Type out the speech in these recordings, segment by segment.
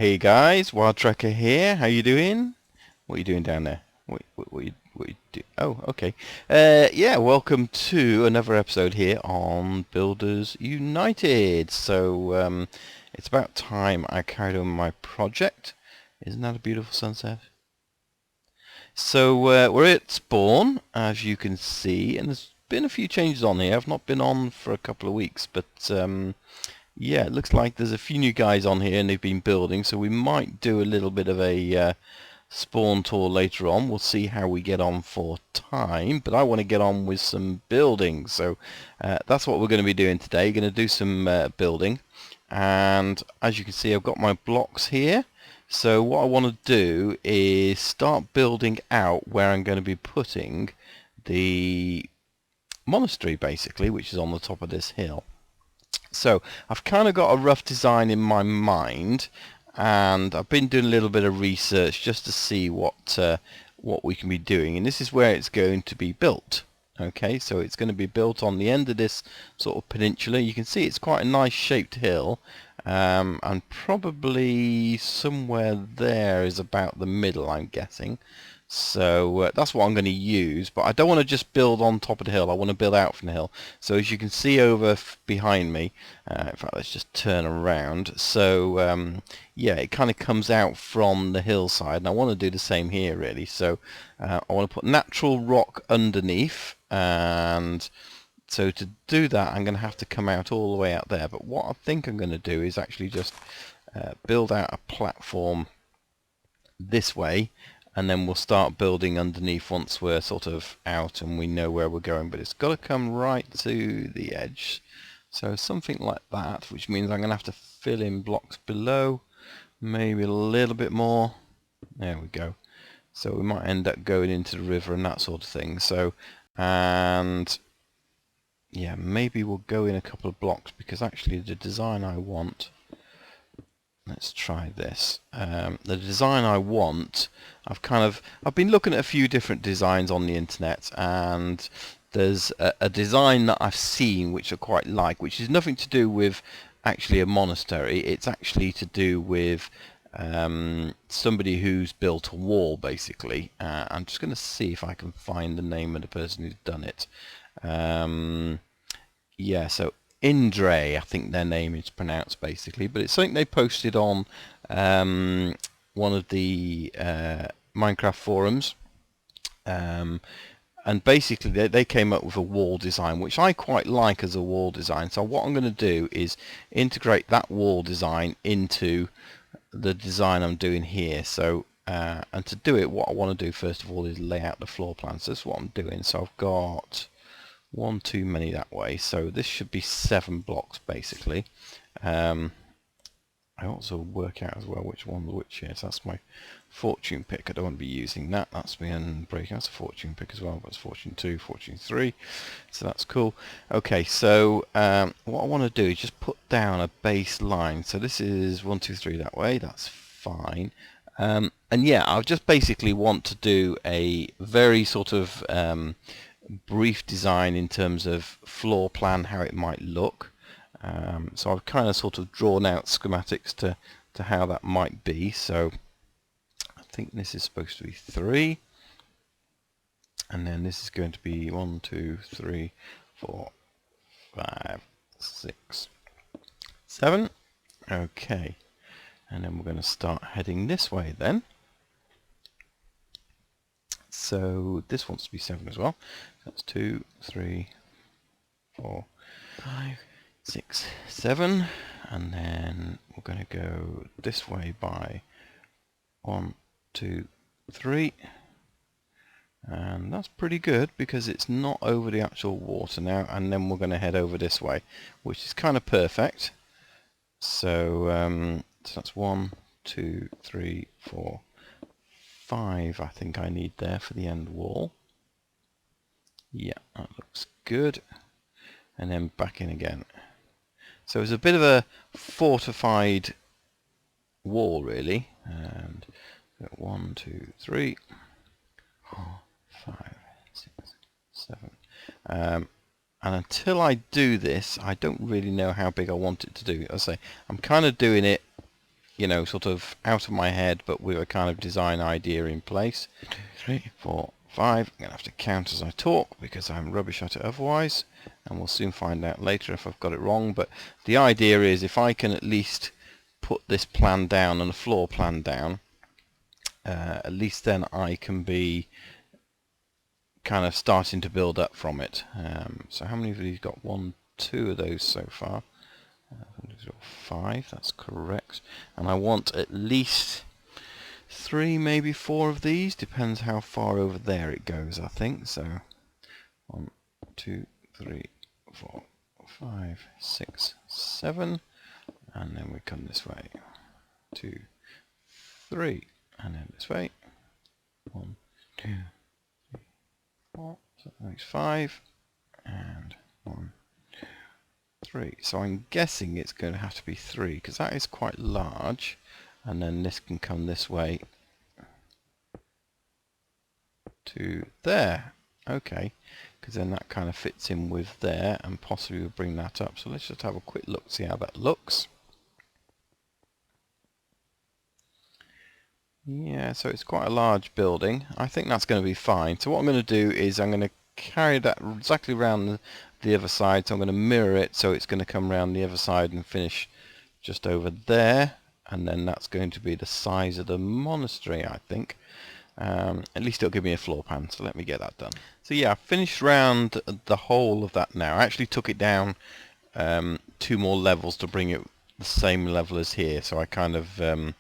Hey guys, Wild Trekker here. How you doing? What are you doing down there? What you do? Oh, okay. Yeah, welcome to another episode here on Builders United. So, it's about time I carried on my project. Isn't that a beautiful sunset? So, we're at spawn, as you can see, and there's been a few changes on here. I've not been on for a couple of weeks, but yeah, it looks like there's a few new guys on here and they've been building, so we might do a little bit of a spawn tour later on. We'll see how we get on for time, but I want to get on with some building, so that's what we're going to be doing today. Going to do some building, and as you can see, I've got my blocks here. So what I want to do is start building out where I'm going to be putting the monastery, basically, which is on the top of this hill. So I've kind of got a rough design in my mind, and I've been doing a little bit of research just to see what we can be doing, and this is where it's going to be built. Okay, so it's going to be built on the end of this sort of peninsula. You can see it's quite a nice shaped hill, and probably somewhere there is about the middle, I'm guessing. So that's what I'm going to use, but I don't want to just build on top of the hill. I want to build out from the hill. So as you can see over behind me, in fact, let's just turn around. So yeah, it kind of comes out from the hillside, and I want to do the same here, really. So I want to put natural rock underneath, and so to do that, I'm going to have to come out all the way out there. But what I think I'm going to do is actually just build out a platform this way, and then we'll start building underneath once we're sort of out and we know where we're going. But it's got to come right to the edge, so something like that, which means I'm going to have to fill in blocks below, maybe a little bit more. There we go. So we might end up going into the river and that sort of thing. So, and yeah, maybe we'll go in a couple of blocks, because actually the design I want, let's try this. The design I want, I've been looking at a few different designs on the internet, and there's a design that I've seen which I quite like, which is nothing to do with actually a monastery. It's actually to do with somebody who's built a wall, basically. I'm just going to see if I can find the name of the person who's done it. Yeah, so Indre, I think their name is pronounced, basically, but it's something they posted on one of the Minecraft forums, and basically they came up with a wall design which I quite like as a wall design. So what I'm going to do is integrate that wall design into the design I'm doing here. So and to do it, what I want to do first of all is lay out the floor plan. So that's what I'm doing. So I've got one too many that way, so this should be 7 blocks basically. I also work out as well which one's which here. So that's my fortune pick. I don't want to be using that. That's me unbreaking. That's a fortune pick as well, but it's fortune 2, fortune 3, so that's cool. Okay, so what I want to do is just put down a base line. So this is 1, 2, 3 that way. That's fine. And yeah, I just basically want to do a very sort of brief design in terms of floor plan, how it might look. So I've kind of sort of drawn out schematics to how that might be. So I think this is supposed to be 3, and then this is going to be 1, 2, 3, 4, 5, 6, 7. Okay, and then we're going to start heading this way then. So this wants to be 7 as well. That's 2, 3, 4, 5, 6, 7, and then we're going to go this way by 1, 2, 3, and that's pretty good because it's not over the actual water now. And then we're going to head over this way, which is kind of perfect. So, so that's 1, 2, 3, 4, 5 I think I need there for the end wall. Yeah, that looks good. And then back in again. So it's a bit of a fortified wall, really. And 1, 2, 3, 4, 5, 6, 7. And until I do this, I don't really know how big I want it to do. As I say, I'm kind of doing it you know, sort of out of my head, but with a kind of design idea in place. 3, 4, 5. I'm going to have to count as I talk because I'm rubbish at it otherwise, and we'll soon find out later if I've got it wrong. But the idea is if I can at least put this plan down and a floor plan down, at least then I can be kind of starting to build up from it. So how many of these got? 1, 2 of those so far. 5, that's correct. And I want at least 3, maybe 4 of these, depends how far over there it goes, I think. So 1, 2, 3, 4, 5, 6, 7, and then we come this way. 2, 3, and then this way. 1, 2, 3, 4, so that makes 5, and 1, 3. So I'm guessing it's going to have to be 3 because that is quite large, and then this can come this way to there. Okay, because then that kind of fits in with there, and possibly we'll bring that up. So let's just have a quick look, see how that looks. Yeah, so it's quite a large building. I think that's going to be fine. So what I'm going to do is I'm going to carry that exactly around the other side. So I'm going to mirror it so it's going to come around the other side and finish just over there. And then that's going to be the size of the monastery, I think. At least it'll give me a floor plan, so let me get that done. So yeah, I finished round the whole of that now. I actually took it down 2 more levels to bring it the same level as here. So I kind of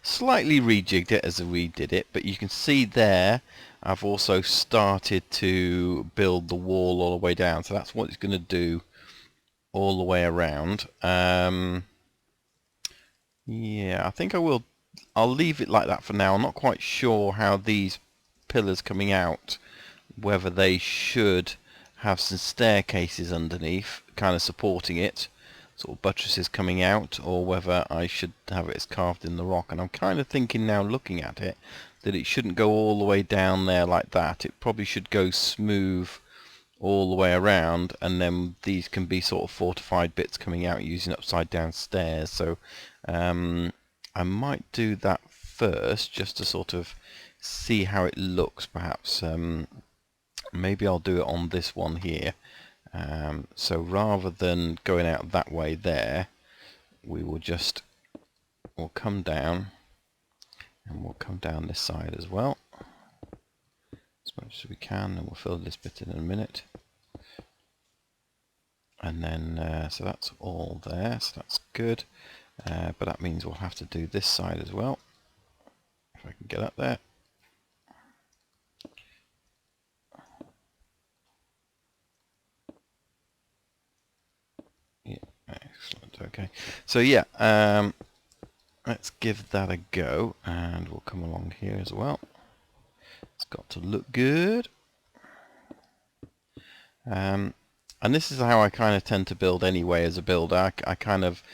slightly rejigged it as we did it, but you can see there I've also started to build the wall all the way down. So that's what it's going to do all the way around. Yeah, I think I'll leave it like that for now. I'm not quite sure how these pillars coming out, whether they should have some staircases underneath kind of supporting it, sort of buttresses coming out, or whether I should have it as carved in the rock. And I'm kind of thinking now, looking at it, that it shouldn't go all the way down there like that. It probably should go smooth all the way around, and then these can be sort of fortified bits coming out using upside down stairs. So I might do that first just to sort of see how it looks. Perhaps maybe I'll do it on this one here. So rather than going out that way there, we'll come down, and we'll come down this side as well as much as we can, and we'll fill this bit in a minute. And then so that's all there, so that's good. But that means we'll have to do this side as well, if I can get up there. Yeah, excellent. Okay, so yeah, let's give that a go, and we'll come along here as well. It's got to look good. And this is how I kind of tend to build anyway as a builder. I kind of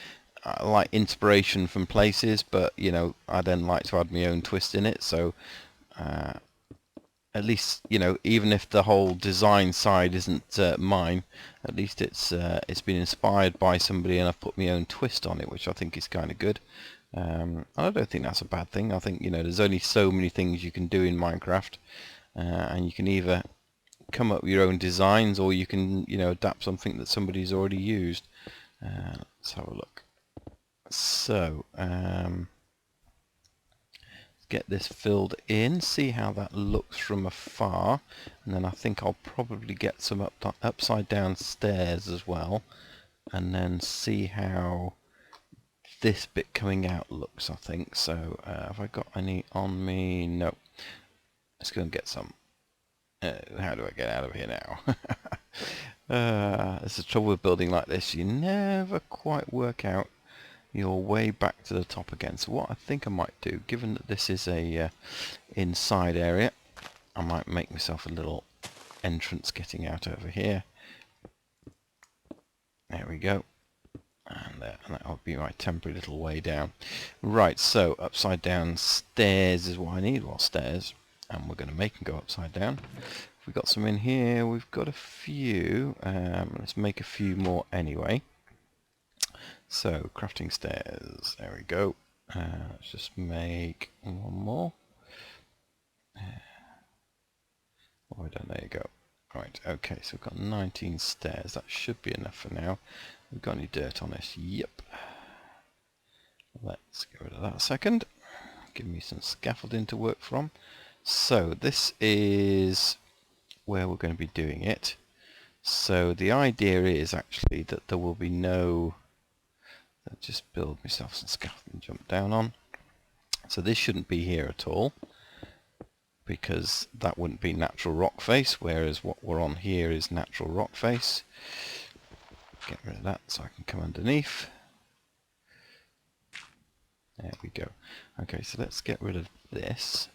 like inspiration from places, but you know, I then like to add my own twist in it. So at least, you know, even if the whole design side isn't mine, at least it's been inspired by somebody, and I've put my own twist on it, which I think is kind of good. I don't think that's a bad thing. I think, you know, there's only so many things you can do in Minecraft, and you can either come up with your own designs, or you can, you know, adapt something that somebody's already used. Let's have a look. So let's get this filled in, see how that looks from afar, and then I think I'll probably get some upside down stairs as well, and then see how this bit coming out looks, I think. So have I got any on me? No. Let's go and get some. How do I get out of here now? It's the trouble with building like this. You never quite work out your way back to the top again. So what I think I might do, given that this is a inside area, I might make myself a little entrance getting out over here. There we go. And that will be my temporary little way down. Right, so upside down stairs is what I need. Well, stairs. And we're going to make them go upside down. We've got some in here. We've got a few. Let's make a few more anyway. So crafting stairs. There we go. Let's just make one more. What have I done? There you go. Right, okay, so we've got 19 stairs. That should be enough for now. We've got any dirt on this? Yep. Let's get rid of that a second. Give me some scaffolding to work from. So this is where we're going to be doing it. So the idea is actually that there will be no... Let's just build myself some scaffolding, jump down on. So this shouldn't be here at all, because that wouldn't be natural rock face, whereas what we're on here is natural rock face. Get rid of that so I can come underneath. There we go. Okay, so let's get rid of this.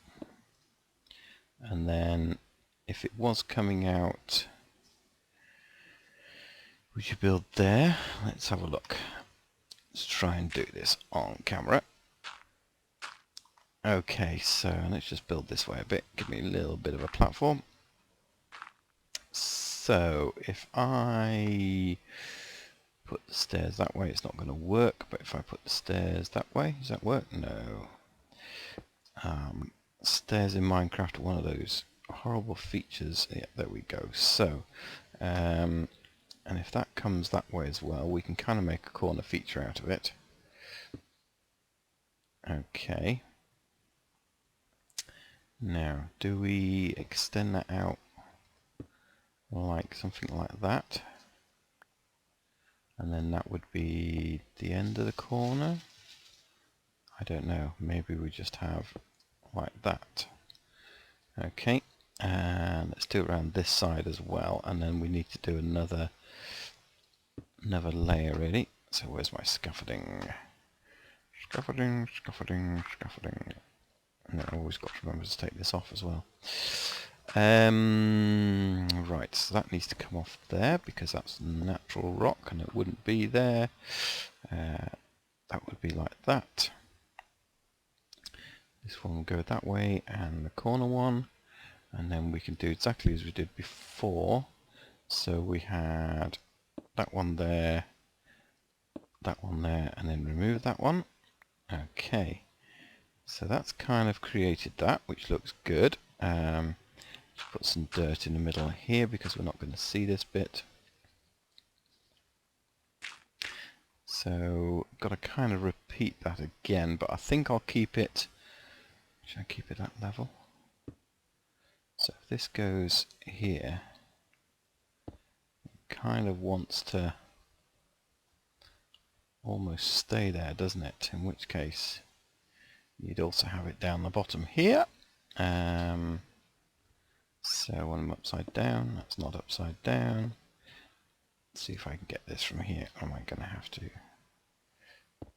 And then if it was coming out, would you build there? Let's have a look. Let's try and do this on camera. Okay, so let's just build this way a bit. Give me a little bit of a platform. So if I put the stairs that way, it's not going to work. But if I put the stairs that way, does that work? No. Stairs in Minecraft are one of those horrible features. Yeah, there we go. So, and if that comes that way as well, we can kind of make a corner feature out of it. Okay. Now, do we extend that out like something like that? And then that would be the end of the corner? I don't know, maybe we just have like that. Okay, and let's do it around this side as well, and then we need to do another layer really. So where's my scaffolding? Scaffolding. And I always got to remember to take this off as well. Right, so that needs to come off there because that's natural rock and it wouldn't be there. That would be like that. This one will go that way and the corner one. And then we can do exactly as we did before. So we had that one there, and then remove that one. Okay. So that's kind of created that, which looks good. Just put some dirt in the middle here because we're not going to see this bit. So got to kind of repeat that again, but I think I'll keep it. Should I keep it at level? So if this goes here, it kind of wants to almost stay there, doesn't it? In which case you'd also have it down the bottom here. So when I'm upside down, that's not upside down. Let's see if I can get this from here. Or am I going to have to?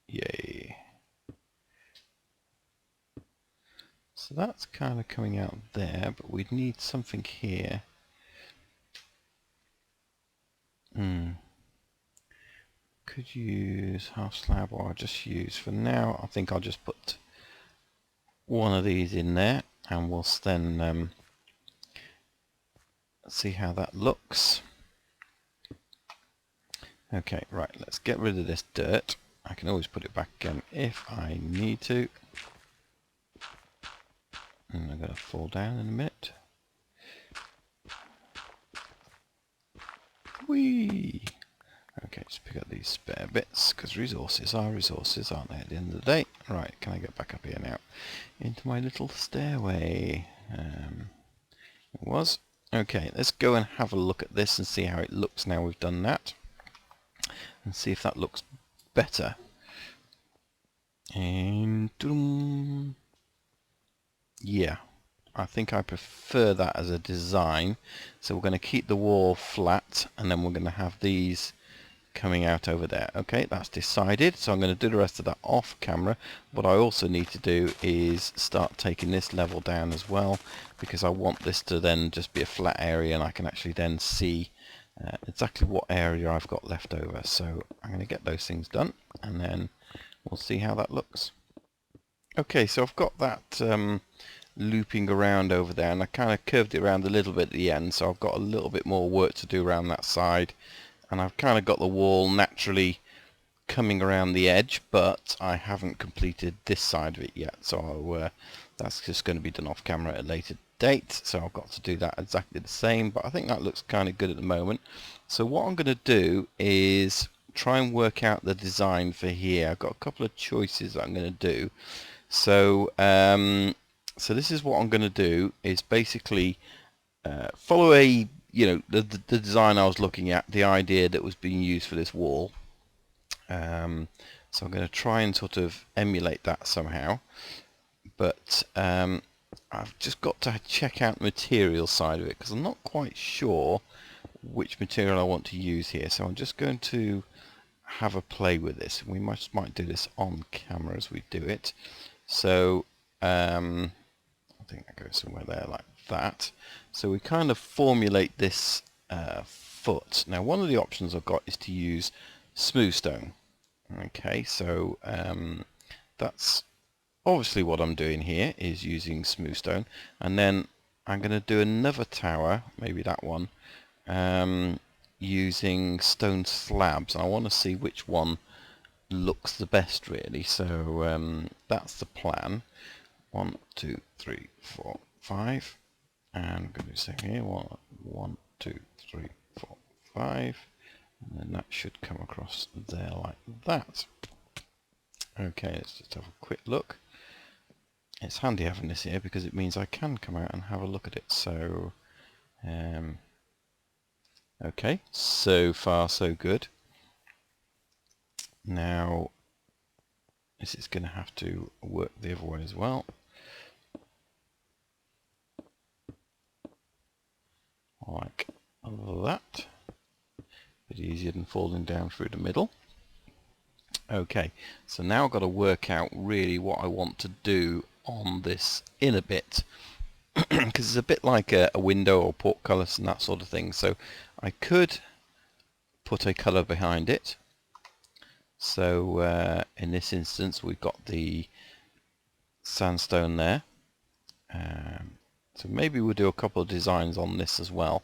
Yay. So that's kind of coming out there, but we'd need something here. Could use half slab, or I'll just use, for now, I think I'll just put one of these in there and we'll then see how that looks. Okay, right, let's get rid of this dirt. I can always put it back again if I need to. And I'm going to fall down in a minute. Whee! Okay, just pick up these spare bits, because resources are resources, aren't they, at the end of the day? Right, can I get back up here now? Into my little stairway. It was. Okay, let's go and have a look at this and see how it looks now we've done that. And see if that looks better. And yeah, I think I prefer that as a design. So we're going to keep the wall flat, and then we're going to have these coming out over there. Okay, that's decided. So I'm going to do the rest of that off camera. What I also need to do is start taking this level down as well, because I want this to then just be a flat area and I can actually then see exactly what area I've got left over. So I'm going to get those things done and then we'll see how that looks. Okay, so I've got that looping around over there, and I kind of curved it around a little bit at the end, so I've got a little bit more work to do around that side. And I've kind of got the wall naturally coming around the edge, but I haven't completed this side of it yet, so that's just going to be done off camera at a later date, so I've got to do that exactly the same, but I think that looks kind of good at the moment. So what I'm going to do is try and work out the design for here. I've got a couple of choices that I'm going to do. So so this is what I'm going to do, is basically follow a, the design I was looking at, the idea that was being used for this wall. So I'm going to try and sort of emulate that somehow, but I've just got to check out the material side of it, because I'm not quite sure which material I want to use here. So I'm just going to have a play with this. We might do this on camera as we do it. So I think that goes somewhere there like that. So we kind of formulate this foot. Now one of the options I've got is to use smooth stone. Okay, so that's obviously what I'm doing here, is using smooth stone, and then I'm going to do another tower, maybe that one, using stone slabs. I want to see which one looks the best, really. So that's the plan. 1, 2, 3, 4, 5, and I'm going to say here 1, 2, 3, 4, 5. And then that should come across there like that. Okay, let's just have a quick look. It's handy having this here because it means I can come out and have a look at it. So, okay, so far so good. Now, this is going to have to work the other way as well. Like that. Bit easier than falling down through the middle. Okay, so now I've got to work out really what I want to do on this inner bit, because it's a bit like a window or portcullis and that sort of thing. So I could put a colour behind it. So in this instance we've got the sandstone there. So maybe we'll do a couple of designs on this as well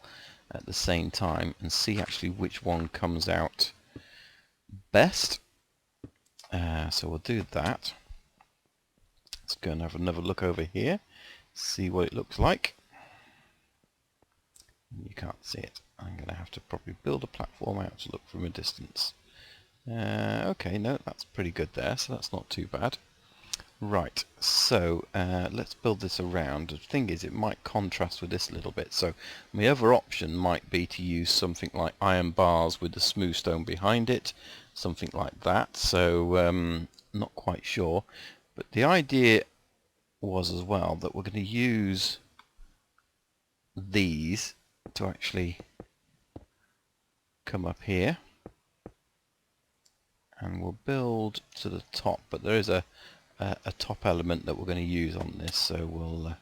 at the same time and see actually which one comes out best. So we'll do that. Let's go and have another look over here, see what it looks like. You can't see it. I'm going to have to probably build a platform out to look from a distance. Okay, no, that's pretty good there, so that's not too bad. Right, so let's build this around. The thing is, it might contrast with this a little bit, so my other option might be to use something like iron bars with the smooth stone behind it, something like that. So not quite sure, but the idea was as well that we're going to use these to actually come up here, and we'll build to the top, but there is a top element that we're going to use on this, so we'll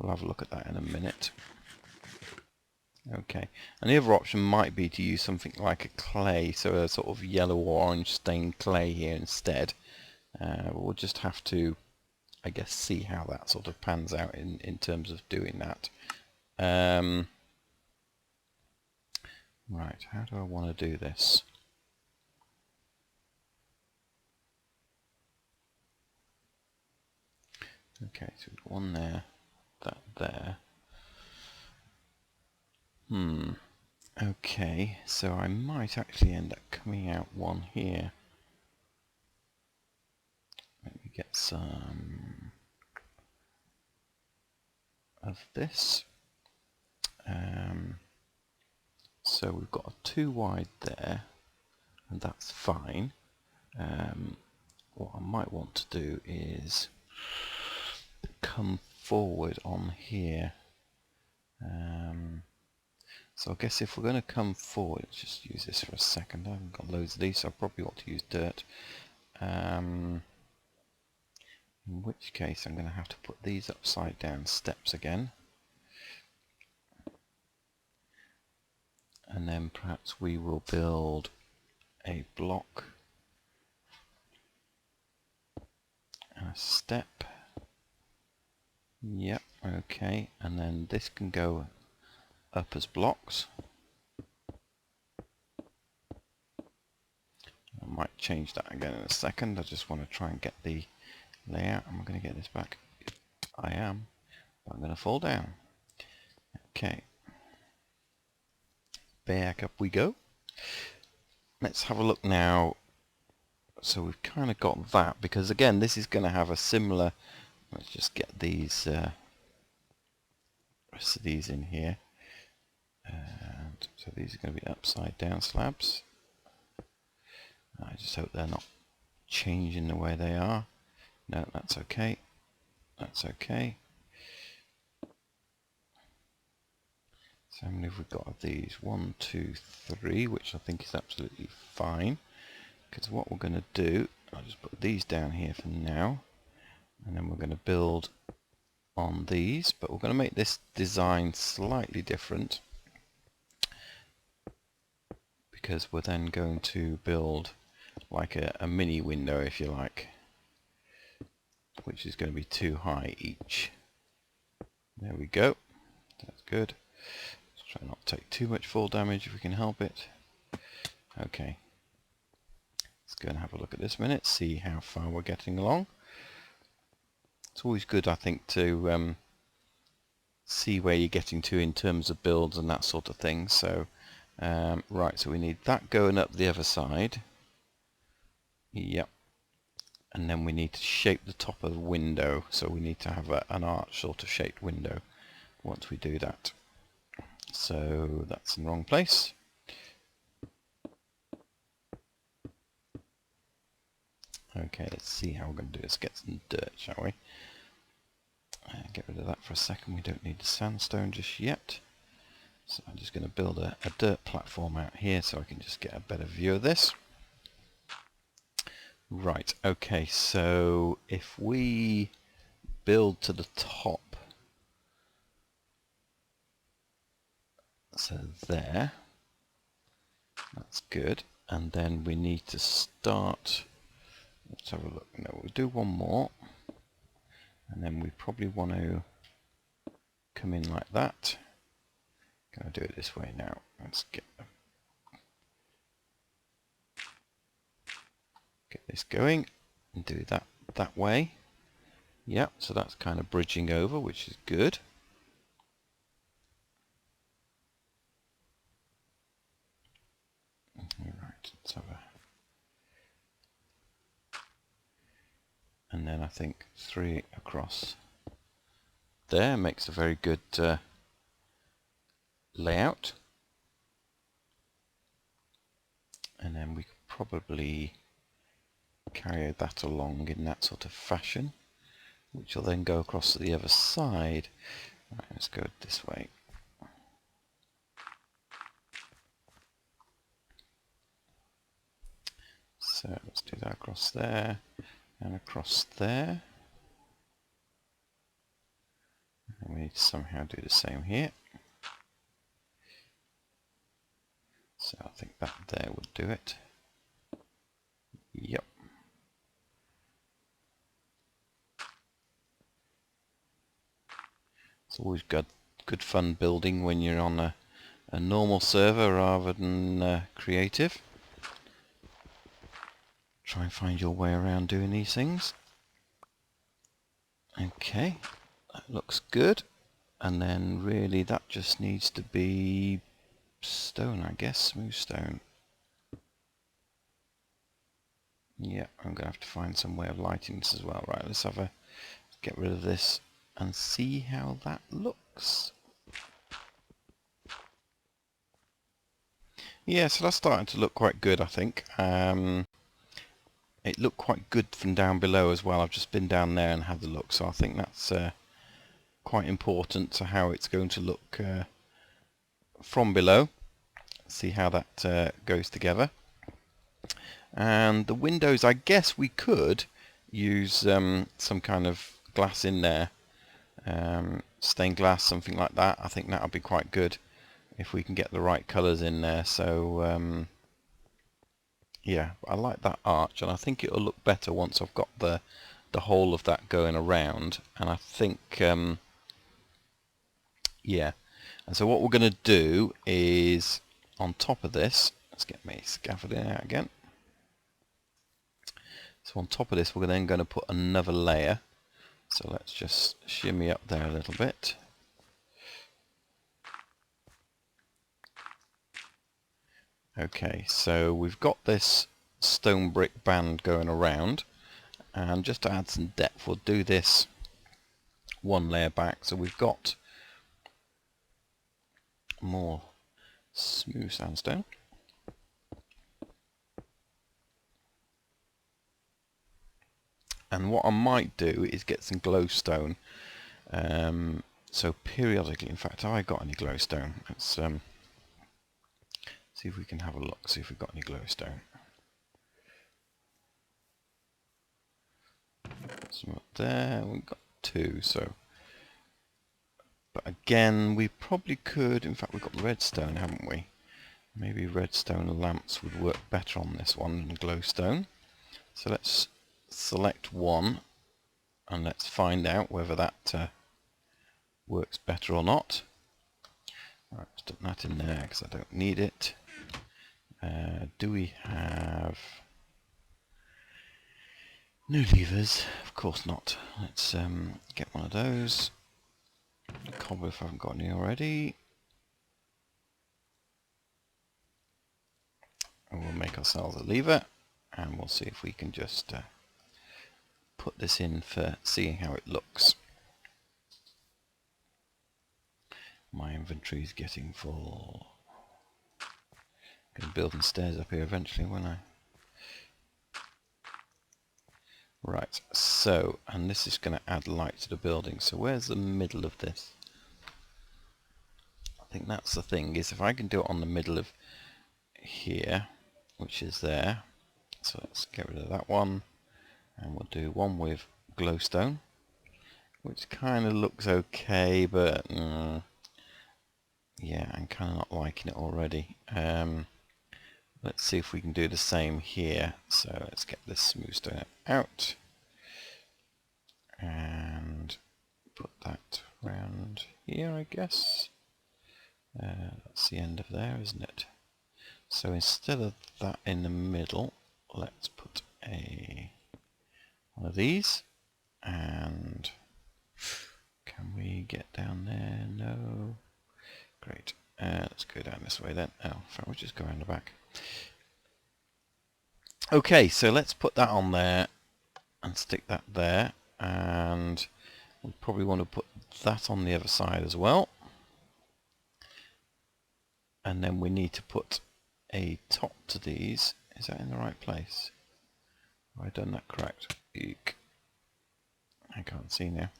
have a look at that in a minute. Okay, and the other option might be to use something like a clay, so a sort of yellow or orange stained clay here instead. We'll just have to, I guess, see how that sort of pans out in terms of doing that. Right, how do I want to do this? Okay, so we've got one there, that there. Okay, so I might actually end up coming out one here. Let me get some of this. So we've got a 2 wide there, and that's fine. What I might want to do is come forward on here. So I guess if we're going to come forward, let's just use this for a second. I haven't got loads of these, so I probably ought to use dirt. In which case I'm going to have to put these upside down steps again. And then perhaps we will build a block and a step. Yep, okay, and then this can go up as blocks. I might change that again in a second. I just want to try and get the layout. Am I going to get this back? I am. But I'm going to fall down. Okay. Back up we go. Let's have a look now. So we've kind of got that, because again this is going to have a similar, let's just get these rest of these in here, and so these are going to be upside down slabs. I just hope they're not changing the way they are. No, that's okay, that's okay. So how many have we got of these? 1, 2, 3, which I think is absolutely fine. Because what we're going to do, I'll just put these down here for now, and then we're going to build on these, but we're going to make this design slightly different, because we're then going to build like a mini window, if you like, which is going to be 2 high each. There we go, that's good. Let's try not to take too much fall damage if we can help it. Okay. Let's go and have a look at this minute, see how far we're getting along. It's always good, I think, to see where you're getting to in terms of builds and that sort of thing. So, right, so we need that going up the other side. Yep. And then we need to shape the top of the window. So we need to have an arch sort of shaped window once we do that. So that's in the wrong place. Okay, let's see how we're going to do this. Get some dirt, shall we? Get rid of that for a second. We don't need the sandstone just yet. So I'm just going to build a dirt platform out here so I can just get a better view of this. Right, okay, so if we build to the top, so there, that's good. And then we need to start. Let's have a look. No, we'll do one more, and then we probably want to come in like that. Gonna do it this way now. Let's get this going and do that way. Yep, so that's kind of bridging over, which is good. Right, let's have a. And then I think 3 across there makes a very good layout. And then we could probably carry that along in that sort of fashion, which will then go across to the other side. Right, let's go this way. So let's do that across there. And across there. And we need to somehow do the same here. So I think that there would do it. Yep. It's always good fun building when you're on a normal server rather than creative. Try and find your way around doing these things. Okay, that looks good. And then really that just needs to be stone, I guess, smooth stone. Yeah, I'm going to have to find some way of lighting this as well. Right, let's get rid of this and see how that looks. Yeah, so that's starting to look quite good, I think. It looked quite good from down below as well. I've just been down there and had a look, so I think that's quite important to how it's going to look from below. See how that goes together. And the windows, I guess we could use some kind of glass in there, stained glass, something like that. I think that would be quite good if we can get the right colours in there. So yeah, I like that arch, and I think it'll look better once I've got the whole of that going around. And I think yeah, and so what we're going to do is on top of this, let's get my scaffolding out again. So on top of this we're then going to put another layer. So let's just shimmy up there a little bit. Okay, so we've got this stone brick band going around, and just to add some depth we'll do this one layer back, so we've got more smooth sandstone. And what I might do is get some glowstone. So periodically, in fact, have I got any glowstone? Let's see if we can have a look, see if we've got any glowstone. Some up there, we've got 2, so. But again, we probably could, in fact we've got redstone, haven't we? Maybe redstone lamps would work better on this one than glowstone. So let's select one and let's find out whether that works better or not. Right, let's put that in there because I don't need it. Do we have new levers? Of course not. Let's get one of those. Cobble if I haven't got any already. And we'll make ourselves a lever and we'll see if we can just put this in for seeing how it looks. My inventory is getting full. I'm going to build some stairs up here eventually, won't I? Right, so, and this is going to add light to the building. So where's the middle of this? I think that's the thing, is if I can do it on the middle of here, which is there. So let's get rid of that one. And we'll do one with glowstone, which kind of looks okay, but yeah, I'm kind of not liking it already. Let's see if we can do the same here. So let's get this smooth stone out and put that around here, I guess. That's the end of there, isn't it? So instead of that in the middle, let's put one of these. And can we get down there? No. Great. Let's go down this way then. Oh, we'll just go around the back. Okay, so let's put that on there and stick that there, and we probably want to put that on the other side as well. And then we need to put a top to these. Is that in the right place? Have I done that correct? Eek. I can't see now.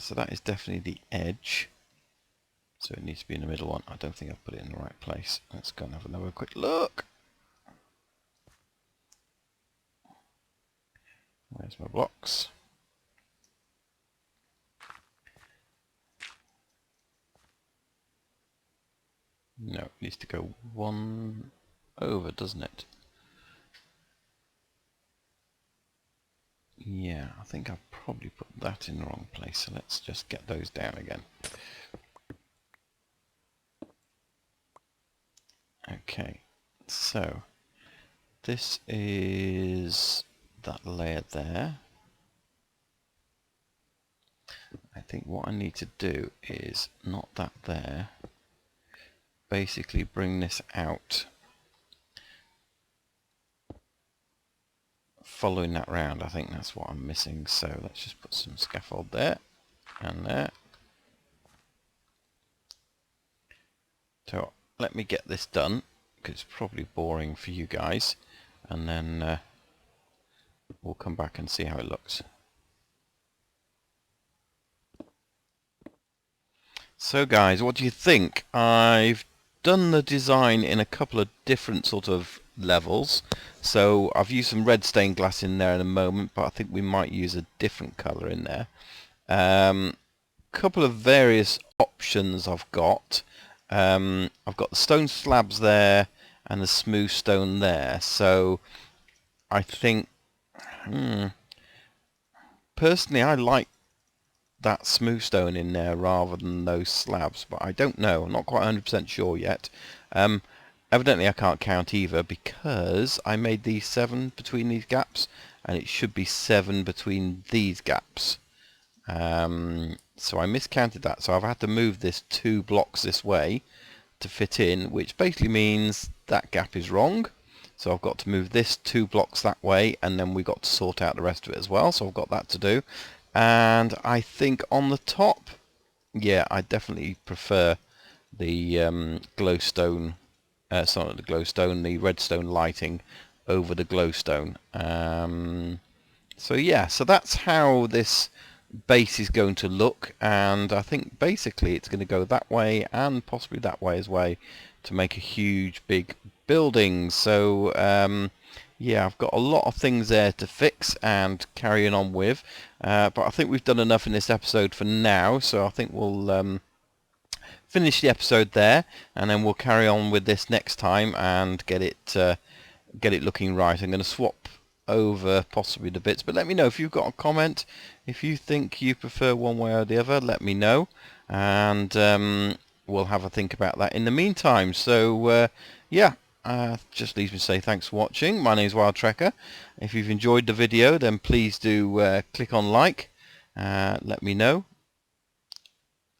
So that is definitely the edge. So it needs to be in the middle one. I don't think I've put it in the right place. Let's go and have another quick look. Where's my blocks? No, it needs to go one over, doesn't it? Yeah, I think I've probably put that in the wrong place, so let's just get those down again. Okay, so this is that layer there. I think what I need to do is not that there, basically bring this out, following that round. I think that's what I'm missing, so let's just put some scaffold there and there. So let me get this done, because it's probably boring for you guys, and then we'll come back and see how it looks. So guys, what do you think? I've done the design in a couple of different sort of levels. So I've used some red stained glass in there in a moment, but I think we might use a different colour in there. Couple of various options I've got. I've got the stone slabs there and the smooth stone there. So I think personally I like that smooth stone in there rather than those slabs, but I don't know. I'm not quite 100% sure yet. evidently I can't count either, because I made these 7 between these gaps, and it should be 7 between these gaps. So I miscounted that, so I've had to move this 2 blocks this way to fit in, which basically means that gap is wrong. So I've got to move this 2 blocks that way, and then we've got to sort out the rest of it as well, so I've got that to do. And I think on the top, yeah, I definitely prefer the glowstone, sorry, not the glowstone, the redstone lighting over the glowstone. So yeah, so that's how this base is going to look, and I think basically it's going to go that way and possibly that way as well to make a huge big building. So yeah, I've got a lot of things there to fix and carrying on with, but I think we've done enough in this episode for now, so I think we'll finish the episode there, and then we'll carry on with this next time and get it looking right. I'm going to swap over possibly the bits, but let me know if you've got a comment. If you think you prefer one way or the other, let me know, and we'll have a think about that in the meantime. So yeah, just leaves me to say thanks for watching. My name's Wild Trekker. If you've enjoyed the video, then please do click on like, let me know,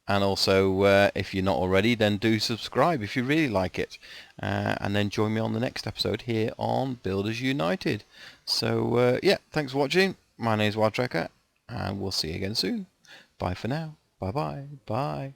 and also if you're not already, then do subscribe if you really like it, and then join me on the next episode here on Builders United. So yeah, thanks for watching. My name's Wild Trekker, and we'll see you again soon. Bye for now. Bye bye. Bye.